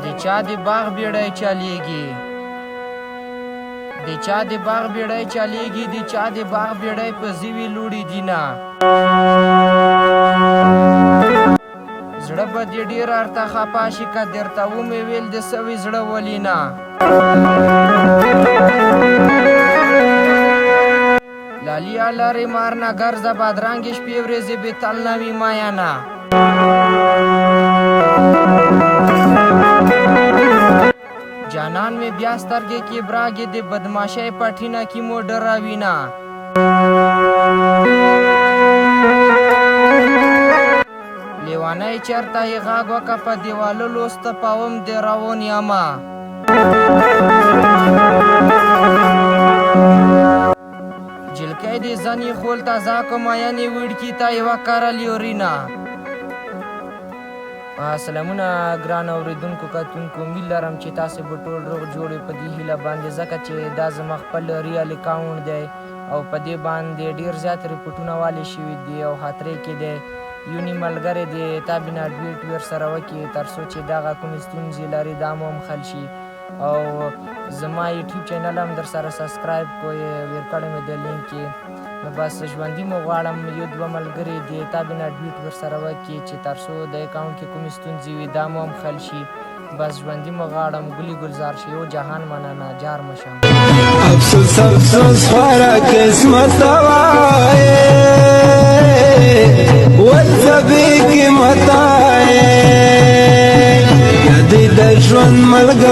د چا د باغ بیړۍ چلیږي د چا د باغ بیړۍ چلیږي د چا د باغ بیړۍ په زیوی لوړي دینه زړه به دې ډېر ارته خفه شي که درته ومې ویل د سوي زړه ولینه لالیا لارې مار نه ګرځه بادرنګې شپې ورځې بې تل نه وي ماینه جانان می بیا سترګې کې براګې د بدماشۍ پټینه کې مو ډراوینه لیوانی چرته یې غاږ وکه په دیوالو لوسته پاوم د روان یمه جلکی د زنی خول تازه که مینې وړکي ته یوه کره لیورینه سلامونه ګران اوریدونکو کتونکو امید لرم چې تاسې به ټول روغ جوړې په دې هیله باندې ځکه چې دا زما خپل ریال اکاونټ دی او په دې باندې ډېر زیات ریپورټونه والي شوي دي او خاطرې کې دی یونی ملګری دی تا بنا ډویټ ورسره وکړي تر څو چې دغه کومې ستونزې لري دا مو هم حل شي او زما یوټیوب چینل هم در سره سبسکرایب کوئ ویر کړی مې د لینک کې نو بس ژوندي مو غواړم یو دوه ملګري دې تا بنا ډویټ ورسره وکړي چې تر څو د اکاونټ کې کومې ستونزې وي دا مو هم حل شي بس ژوندي مو غواړم ګلي ګلزار شي او جهان مننه جار مشم افسوس افسوس خورا قسمت وایه والسبیک متایه یادی د ژوند ملګری